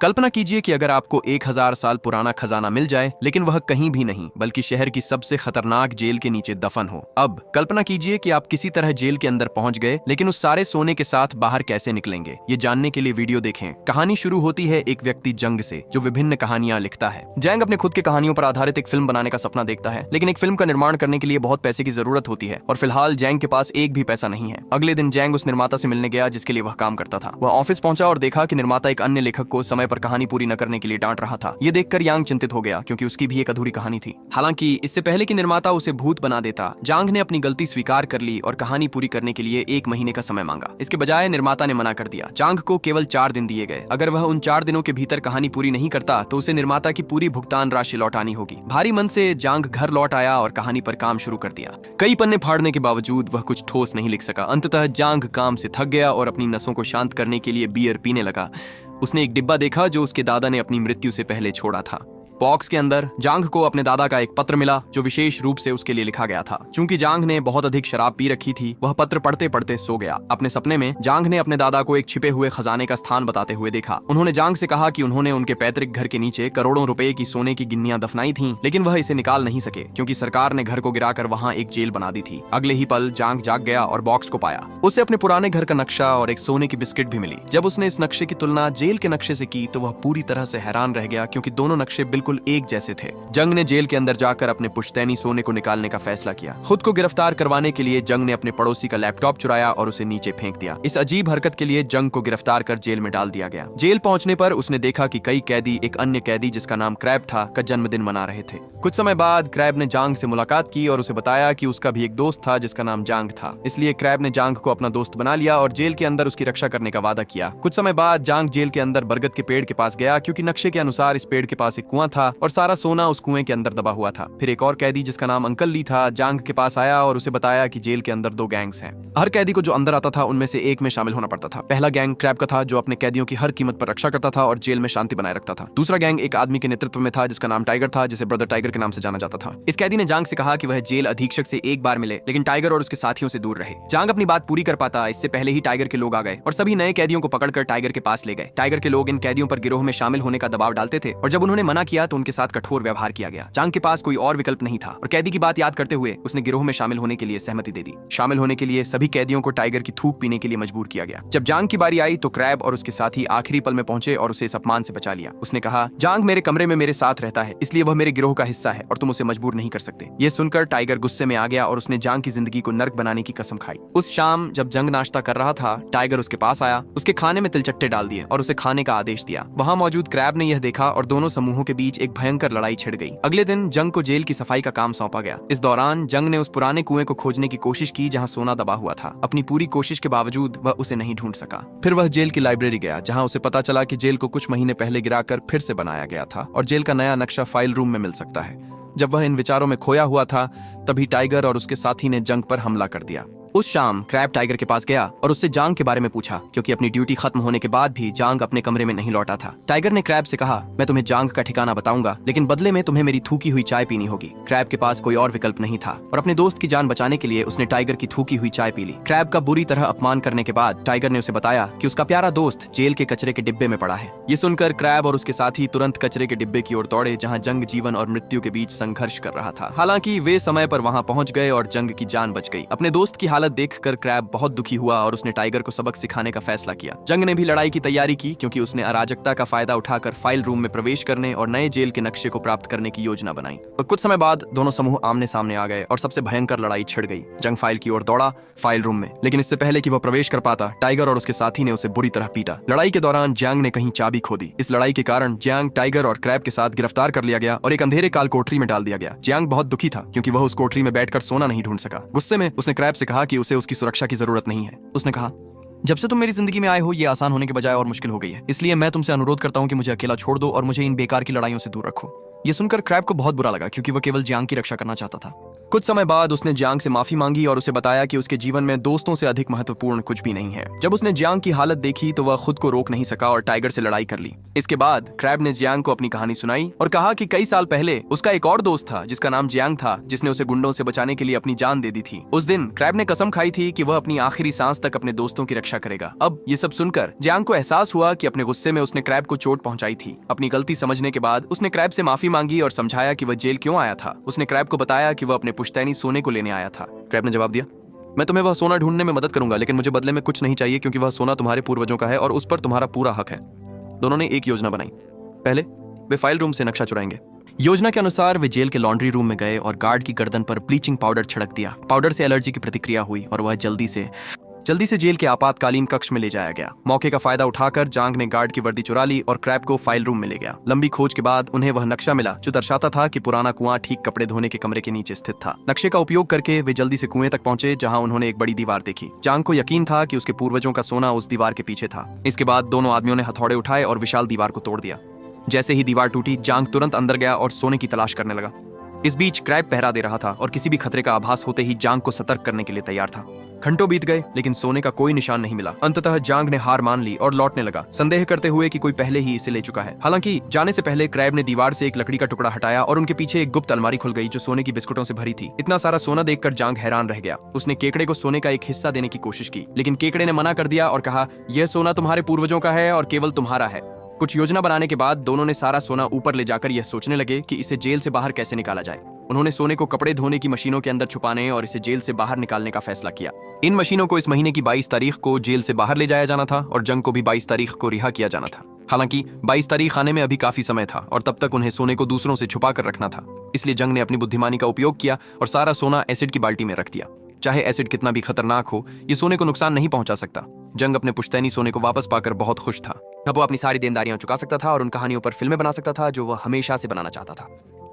कल्पना कीजिए कि अगर आपको 1000 साल पुराना खजाना मिल जाए, लेकिन वह कहीं भी नहीं बल्कि शहर की सबसे खतरनाक जेल के नीचे दफन हो। अब कल्पना कीजिए कि आप किसी तरह जेल के अंदर पहुंच गए, लेकिन उस सारे सोने के साथ बाहर कैसे निकलेंगे, ये जानने के लिए वीडियो देखें। कहानी शुरू होती है एक व्यक्ति जंग से, जो विभिन्न कहानियां लिखता है। जैंग अपने खुद की कहानियों पर आधारित एक फिल्म बनाने का सपना देखता है, लेकिन एक फिल्म का निर्माण करने के लिए बहुत पैसे की जरूरत होती है और फिलहाल जैंग के पास एक भी पैसा नहीं है। अगले दिन जैंग उस निर्माता से मिलने गया जिसके लिए वह काम करता था। वह ऑफिस पहुंचा और देखा कि निर्माता एक अन्य लेखक को समय पर कहानी पूरी न करने के लिए डांट रहा था। ये देखकर यांग चिंतित हो गया, क्योंकि उसकी भी एक अधूरी कहानी थी। हालांकि इससे पहले कि निर्माता उसे भूत बना देता, जांग ने अपनी गलती स्वीकार कर ली और कहानी पूरी करने के लिए 1 महीने का समय मांगा। इसके बजाय निर्माता ने मना कर दिया। जांग को केवल 4 दिन दिए गए। अगर वह उन 4 दिनों के भीतर कहानी पूरी नहीं करता तो उसे निर्माता की पूरी भुगतान राशि लौटानी होगी। भारी मन से जांग घर लौट आया और कहानी पर काम शुरू कर दिया। कई पन्ने फाड़ने के बावजूद वह कुछ ठोस नहीं लिख सका। अंततः जांग काम से थक गया और अपनी नसों को शांत करने के लिए बियर पीने लगा। उसने एक डिब्बा देखा जो उसके दादा ने अपनी मृत्यु से पहले छोड़ा था। बॉक्स के अंदर जांग को अपने दादा का एक पत्र मिला, जो विशेष रूप से उसके लिए लिखा गया था। चूंकि जांग ने बहुत अधिक शराब पी रखी थी, वह पत्र पढ़ते पढ़ते सो गया। अपने सपने में जांग ने अपने दादा को एक छिपे हुए खजाने का स्थान बताते हुए देखा। उन्होंने जांग से कहा कि उन्होंने उनके पैतृक घर के नीचे करोड़ों रुपए की सोने की गिन्नियां दफनाई थीं, लेकिन वह इसे निकाल नहीं सके क्योंकि सरकार ने घर को गिराकर वहां एक जेल बना दी थी। अगले ही पल जांग जाग गया और बॉक्स को पाया। उसे अपने पुराने घर का नक्शा और एक सोने की बिस्किट भी मिली। जब उसने इस नक्शे की तुलना जेल के नक्शे से की तो वह पूरी तरह से हैरान रह गया, क्योंकि दोनों नक्शे बिल्कुल एक जैसे थे। जंग ने जेल के अंदर जाकर अपने पुश्तैनी सोने को निकालने का फैसला किया। खुद को गिरफ्तार करवाने के लिए जंग ने अपने पड़ोसी का लैपटॉप चुराया और उसे नीचे फेंक दिया। इस अजीब हरकत के लिए जंग को गिरफ्तार कर जेल में डाल दिया गया। जेल पहुंचने पर उसने देखा कि कई कैदी एक अन्य कैदी जिसका नाम क्रैब था का जन्मदिन मना रहे थे। कुछ समय बाद क्रैब ने जांग से मुलाकात की और उसे बताया कि उसका भी एक दोस्त था जिसका नाम जांग था। इसलिए क्रैब ने जांग को अपना दोस्त बना लिया और जेल के अंदर उसकी रक्षा करने का वादा किया। कुछ समय बाद जांग जेल के अंदर बरगद के पेड़ के पास गया, क्योंकि नक्शे के अनुसार इस पेड़ के पास एक कुआं था और सारा सोना उस कुएं के अंदर दबा हुआ था। फिर एक और कैदी जिसका नाम अंकल ली था जांग के पास आया और उसे बताया कि जेल के अंदर 2 गैंग्स हैं। हर कैदी को जो अंदर आता था उनमें से एक में शामिल होना पड़ता था। पहला गैंग क्रैब का था, जो अपने कैदियों की हर कीमत पर रक्षा करता था और जेल में शांति बनाए रखता था। दूसरा गैंग एक आदमी के नेतृत्व में था जिसका नाम टाइगर था, जिसे ब्रदर टाइगर के नाम से जाना जाता था। इस कैदी ने जांग से कहा कि वह जेल अधीक्षक से एक बार मिले, लेकिन टाइगर और उसके साथियों से दूर रहे। जांग अपनी बात पूरी कर पाता इससे पहले ही टाइगर के लोग आ गए और सभी नए कैदियों को पकड़कर टाइगर के पास ले गए। टाइगर के लोग इन कैदियों पर गिरोह में शामिल होने का दबाव डालते थे और जब उन्होंने मना किया तो उनके साथ कठोर व्यवहार किया गया। जांग के पास कोई और विकल्प नहीं था और कैदी की बात याद करते हुए उसने गिरोह में शामिल होने के लिए सहमति दे दी। शामिल होने के लिए सभी कैदियों को टाइगर की थूक पीने के लिए मजबूर किया गया। जब जांग की बारी आई तो क्रैब और उसके साथी आखिरी पल में पहुंचे और उसे इस अपमान से बचा लिया। उसने कहा, जांग मेरे कमरे में मेरे साथ रहता है, इसलिए वह मेरे गिरोह का हिस्सा है और तुम उसे मजबूर नहीं कर सकते। ये सुनकर टाइगर गुस्से में आ गया और उसने जांग की जिंदगी को नर्क बनाने की कसम खाई। उस शाम जब जंग नाश्ता कर रहा था, टाइगर उसके पास आया, उसके खाने में तिलचट्टे डाल दिए और उसे खाने का आदेश दिया। वहां मौजूद क्रैब ने यह देखा और दोनों समूहों के बीच एक भयंकर लड़ाई छिड़ गई। अगले दिन जंग को जेल की सफाई का काम सौंपा गया। इस दौरान जंग ने उस पुराने कुएं को खोजने की कोशिश की जहां सोना दबा हुआ था। अपनी पूरी कोशिश के बावजूद वह उसे नहीं ढूंढ सका। फिर वह जेल की लाइब्रेरी गया, जहां उसे पता चला कि जेल को कुछ महीने पहले गिराकर फिर से बनाया गया था और जेल का नया नक्शा फाइल रूम में मिल सकता है। जब वह इन विचारों में खोया हुआ था, तभी टाइगर और उसके साथी ने जंग पर हमला कर दिया। उस शाम क्रैब टाइगर के पास गया और उससे जांग के बारे में पूछा, क्योंकि अपनी ड्यूटी खत्म होने के बाद भी जांग अपने कमरे में नहीं लौटा था। टाइगर ने क्रैब से कहा, मैं तुम्हें जांग का ठिकाना बताऊंगा, लेकिन बदले में तुम्हें मेरी थूकी हुई चाय पीनी होगी। क्रैब के पास कोई और विकल्प नहीं था और अपने दोस्त की जान बचाने के लिए उसने टाइगर की थूकी हुई चाय पी ली। क्रैब का बुरी तरह अपमान करने के बाद टाइगर ने उसे बताया कि उसका प्यारा दोस्त जेल के कचरे के डिब्बे में पड़ा है। ये सुनकर क्रैब और उसके साथी तुरंत कचरे के डिब्बे की ओर दौड़े, जहाँ जंग जीवन और मृत्यु के बीच संघर्ष कर रहा था। हालांकि वे समय पर वहां पहुंच गए और जंग की जान बच गई। अपने दोस्त की हालत देखकर क्रैब बहुत दुखी हुआ और उसने टाइगर को सबक सिखाने का फैसला किया। जंग ने भी लड़ाई की तैयारी की, क्योंकि उसने अराजकता का फायदा उठाकर फाइल रूम में प्रवेश करने और नए जेल के नक्शे को प्राप्त करने की योजना बनाई। और कुछ समय बाद दोनों समूह आमने सामने आ गए और सबसे भयंकर लड़ाई छिड़ गई। जंग फाइल की ओर दौड़ा, फाइल रूम में, लेकिन इससे पहले कि वह प्रवेश कर पाता, टाइगर और उसके साथी ने उसे बुरी तरह पीटा। लड़ाई के दौरान जंग ने कहीं चाबी खो दी। इस लड़ाई के कारण जंग, टाइगर और क्रैब के साथ गिरफ्तार कर लिया गया और एक अंधेरे काल कोठरी में डाल दिया गया। जंग बहुत दुखी था, क्योंकि वह उस कोठरी में बैठकर सोना नहीं ढूंढ सका। गुस्से में उसने क्रैब से कहा कि उसे उसकी सुरक्षा की जरूरत नहीं है। उसने कहा, जब से तुम मेरी जिंदगी में आए हो, ये आसान होने के बजाय और मुश्किल हो गई है। इसलिए मैं तुमसे अनुरोध करता हूँ कि मुझे अकेला छोड़ दो और मुझे इन बेकार की लड़ाइयों से दूर रखो। ये सुनकर क्रैब को बहुत बुरा लगा, क्योंकि वह केवल जियांग की रक्षा करना चाहता था। कुछ समय बाद उसने जियांग से माफी मांगी और उसे बताया कि उसके जीवन में दोस्तों से अधिक महत्वपूर्ण कुछ भी नहीं है। जब उसने जियांग की हालत देखी तो वह खुद को रोक नहीं सका और टाइगर से लड़ाई कर ली। इसके बाद क्रैब ने जियांग को अपनी कहानी सुनाई और कहा कि कई साल पहले उसका एक और दोस्त था जिसका नाम जियांग था, जिसने उसे गुंडों से बचाने के लिए अपनी जान दे दी थी। उस दिन क्रैब ने कसम खाई थी कि वह अपनी आखिरी सांस तक अपने दोस्तों की रक्षा करेगा। अब ये सब सुनकर जियांग को एहसास हुआ कि अपने गुस्से में उसने क्रैब को चोट पहुंचाई थी। अपनी गलती समझने के बाद उसने क्रैब से माफी मांगी और समझाया कि वह जेल क्यों आया था। उसने क्रैब को बताया कि वह अपने पुश्तैनी सोने को लेने आया था। क्रैब ने जवाब दिया, मैं तुम्हें वह सोना ढूंढने में मदद करूंगा, लेकिन मुझे बदले में कुछ नहीं चाहिए क्योंकि वह सोना तुम्हारे पूर्वजों का है और उस पर तुम्हारा पूरा हक है। दोनों ने एक योजना बनाई। पहले वे फाइल रूम से नक्शा चुराएंगे। योजना के अनुसार वे जेल के लॉन्ड्री रूम में गए और गार्ड की गर्दन पर ब्लीचिंग पाउडर छिड़क दिया। पाउडर से एलर्जी की प्रतिक्रिया हुई और वह जल्दी से जेल के आपातकालीन कक्ष में ले जाया गया। मौके का फायदा उठाकर जांग ने गार्ड की वर्दी चुरा ली और क्रैब को फाइल रूम में ले गया। लंबी खोज के बाद उन्हें वह नक्शा मिला जो दर्शाता था कि पुराना कुआं ठीक कपड़े धोने के कमरे के नीचे स्थित था। नक्शे का उपयोग करके वे जल्दी से कुएं तक पहुंचे जहां उन्होंने एक बड़ी दीवार देखी। जांग को यकीन था कि उसके पूर्वजों का सोना उस दीवार के पीछे था। इसके बाद दोनों आदमियों ने हथौड़े उठाए और विशाल दीवार को तोड़ दिया। जैसे ही दीवार टूटी, जांग तुरंत अंदर गया और सोने की तलाश करने लगा। इस बीच क्रैब पहरा दे रहा था और किसी भी खतरे का आभास होते ही जांग को सतर्क करने के लिए तैयार था। घंटों बीत गए लेकिन सोने का कोई निशान नहीं मिला। अंततः जांग ने हार मान ली और लौटने लगा, संदेह करते हुए कि कोई पहले ही इसे ले चुका है। हालांकि जाने से पहले क्रैब ने दीवार से एक लकड़ी का टुकड़ा हटाया और उनके पीछे एक गुप्त अलमारी खुल गई जो सोने की बिस्कुटों से भरी थी। इतना सारा सोना देखकर जांग हैरान रह गया। उसने केकड़े को सोने का एक हिस्सा देने की कोशिश की, लेकिन केकड़े ने मना कर दिया और कहा, यह सोना तुम्हारे पूर्वजों का है और केवल तुम्हारा है। कुछ योजना बनाने के बाद दोनों ने सारा सोना ऊपर ले जाकर यह सोचने लगे कि इसे जेल से बाहर कैसे निकाला जाए। उन्होंने सोने को कपड़े धोने की मशीनों के अंदर छुपाने और इसे जेल से बाहर निकालने का फैसला किया। इन मशीनों को इस महीने की 22 तारीख को जेल से बाहर ले जाया जाना था और जंग को भी 22 तारीख को रिहा किया जाना था। हालांकि 22 तारीख आने में अभी काफी समय था और तब तक उन्हें सोने को दूसरों से छुपा कर रखना था। इसलिए जंग ने अपनी बुद्धिमानी का उपयोग किया और सारा सोना एसिड की बाल्टी में रख दिया। चाहे एसिड कितना भी खतरनाक हो, ये सोने को नुकसान नहीं पहुंचा सकता। जंग अपने पुश्तैनी सोने को वापस पाकर बहुत खुश था। अब वो अपनी सारी देनदारियां चुका सकता था और उन कहानियों पर फिल्में बना सकता था जो वह हमेशा से बनाना चाहता था।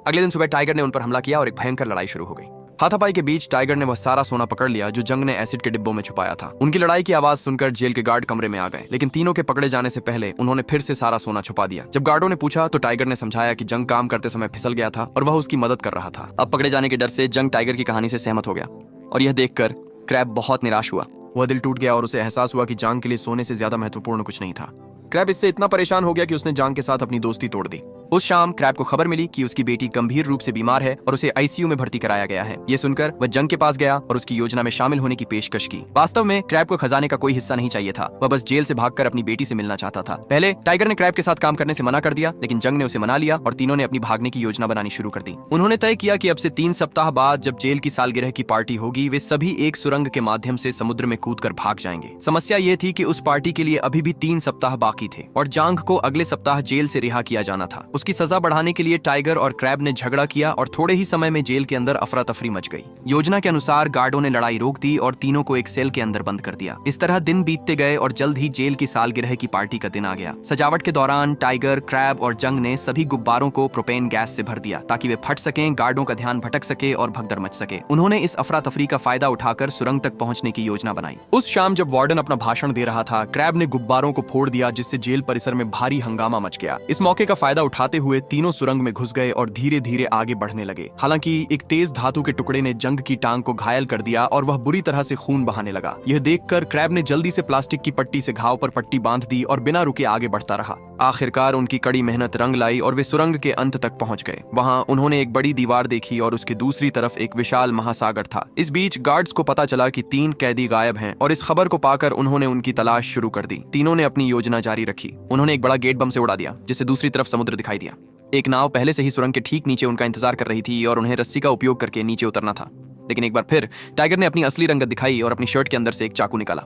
अगले दिन सुबह टाइगर ने उन पर हमला किया और एक भयंकर लड़ाई शुरू हो गई। हाथापाई के बीच टाइगर ने वह सारा सोना पकड़ लिया जो जंग ने एसिड के डिब्बों में छुपाया था। उनकी लड़ाई की आवाज सुनकर जेल के गार्ड कमरे में आ गए, लेकिन तीनों के पकड़े जाने से पहले उन्होंने फिर से सारा सोना छुपा दिया। जब गार्डों ने पूछा तो टाइगर ने समझाया कि जंग काम करते समय फिसल गया था और वह उसकी मदद कर रहा था। अब पकड़े जाने के डर से जंग टाइगर की कहानी से सहमत हो गया और यह देखकर क्रैब बहुत निराश हुआ। वह दिल टूट गया और उसे एहसास हुआ कि जांग के लिए सोने से ज्यादा महत्वपूर्ण कुछ नहीं था। क्रैब इससे इतना परेशान हो गया कि उसने जांग के साथ अपनी दोस्ती तोड़ दी। उस शाम क्रैब को खबर मिली कि उसकी बेटी गंभीर रूप से बीमार है और उसे आईसीयू में भर्ती कराया गया है। ये सुनकर वह जंग के पास गया और उसकी योजना में शामिल होने की पेशकश की। वास्तव में क्रैब को खजाने का कोई हिस्सा नहीं चाहिए था। वह बस जेल से भागकर अपनी बेटी से मिलना चाहता था। पहले टाइगर ने क्रैब के साथ काम करने से मना कर दिया, लेकिन जंग ने उसे मना लिया और तीनों ने अपनी भागने की योजना बनानी शुरू कर दी। उन्होंने तय किया कि अब से 3 सप्ताह बाद जब जेल की सालगिरह की पार्टी होगी, वे सभी एक सुरंग के माध्यम से समुद्र में कूदकर भाग जाएंगे। समस्या ये थी कि उस पार्टी के लिए अभी भी 3 सप्ताह बाकी थे और जांग को अगले सप्ताह जेल से रिहा किया जाना था। उसकी सजा बढ़ाने के लिए टाइगर और क्रैब ने झगड़ा किया और थोड़े ही समय में जेल के अंदर अफरा तफरी मच गई। योजना के अनुसार गार्डों ने लड़ाई रोक दी और तीनों को एक सेल के अंदर बंद कर दिया। इस तरह दिन बीतते गए और जल्द ही जेल की सालगिरह की पार्टी का दिन आ गया। सजावट के दौरान टाइगर, क्रैब और जंग ने सभी गुब्बारों को प्रोपेन गैस से भर दिया ताकि वे फट सकें, गार्डों का ध्यान भटक सके और भगदड़ मच सके। उन्होंने इस अफरा तफरी का फायदा उठाकर सुरंग तक पहुंचने की योजना बनाई। उस शाम जब वार्डन अपना भाषण दे रहा था, क्रैब ने गुब्बारों को फोड़ दिया जिससे जेल परिसर में भारी हंगामा मच गया। इस मौके का फायदा उठाते हुए तीनों सुरंग में घुस गए और धीरे धीरे आगे बढ़ने लगे। हालांकि एक तेज धातु के टुकड़े ने जंग की टांग को घायल कर दिया और वह बुरी तरह से खून बहाने लगा। यह देखकर क्रैब ने जल्दी से प्लास्टिक की पट्टी से घाव पर पट्टी बांध दी और बिना रुके आगे बढ़ता रहा। आखिरकार उनकी कड़ी मेहनत रंग लाई और वे सुरंग के अंत तक पहुंच गए। वहां उन्होंने एक बड़ी दीवार देखी और उसकी दूसरी तरफ एक विशाल महासागर था। इस बीच गार्ड्स को पता चला कि 3 कैदी गायब हैं और इस खबर को पाकर उन्होंने उनकी तलाश शुरू कर दी। तीनों ने अपनी योजना जारी रखी। उन्होंने एक बड़ा गेट बम से उड़ा दिया जिससे दूसरी तरफ समुद्र दिखाई दिया। एक नाव पहले से ही सुरंग के ठीक नीचे उनका इंतजार कर रही थी और उन्हें रस्सी का उपयोग करके नीचे उतरना था। लेकिन एक बार फिर टाइगर ने अपनी असली रंगत दिखाई और अपनी शर्ट के अंदर से एक चाकू निकाला।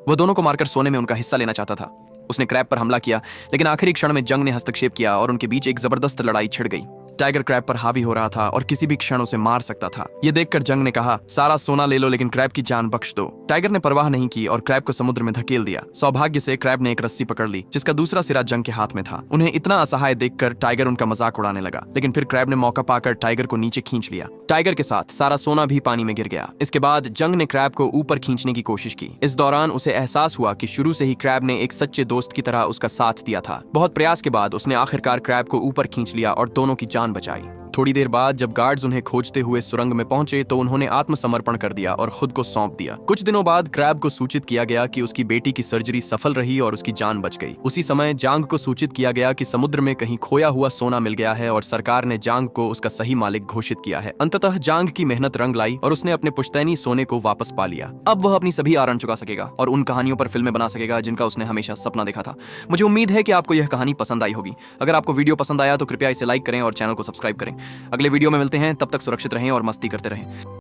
वह दोनों को मारकर सोने में उनका हिस्सा लेना चाहता था। उसने क्रैब पर हमला किया, लेकिन आखिरी क्षण में जंग ने हस्तक्षेप किया और उनके बीच एक जबरदस्त लड़ाई छिड़ गई। टाइगर क्रैब पर हावी हो रहा था और किसी भी क्षण उसे मार सकता था। यह देखकर जंग ने कहा, सारा सोना ले लो लेकिन क्रैब की जान बख्श दो। टाइगर ने परवाह नहीं की और क्रैब को समुद्र में धकेल दिया। सौभाग्य से क्रैब ने एक रस्सी पकड़ ली जिसका दूसरा सिरा जंग के हाथ में था। उन्हें इतना असहाय देखकर टाइगर उनका मजाक उड़ाने लगा, लेकिन फिर क्रैब ने मौका पाकर टाइगर को नीचे खींच लिया। टाइगर के साथ सारा सोना भी पानी में गिर गया। इसके बाद जंग ने क्रैब को ऊपर खींचने की कोशिश की। इस दौरान उसे एहसास हुआ कि शुरू से ही क्रैब ने एक सच्चे दोस्त की तरह उसका साथ दिया था। बहुत प्रयास के बाद उसने आखिरकार क्रैब को ऊपर खींच लिया और दोनों की जान बचाई। थोड़ी देर बाद जब गार्ड्स उन्हें खोजते हुए सुरंग में पहुंचे तो उन्होंने आत्मसमर्पण कर दिया और खुद को सौंप दिया। कुछ दिनों बाद क्रैब को सूचित किया गया कि उसकी बेटी की सर्जरी सफल रही और उसकी जान बच गई। उसी समय जांग को सूचित किया गया कि समुद्र में कहीं खोया हुआ सोना मिल गया है और सरकार ने जांग को उसका सही मालिक घोषित किया है। अंततः जांग की मेहनत रंग लाई और उसने अपने पुश्तैनी सोने को वापस पा लिया। अब वह अपनी सभी आरण चुका सकेगा और उन कहानियों पर फिल्में बना सकेगा जिनका उसने हमेशा सपना देखा था। मुझे उम्मीद है कि आपको यह कहानी पसंद आई होगी। अगर आपको वीडियो पसंद आया तो कृपया इसे लाइक करें और चैनल को सब्सक्राइब करें। अगले वीडियो में मिलते हैं, तब तक सुरक्षित रहें और मस्ती करते रहें।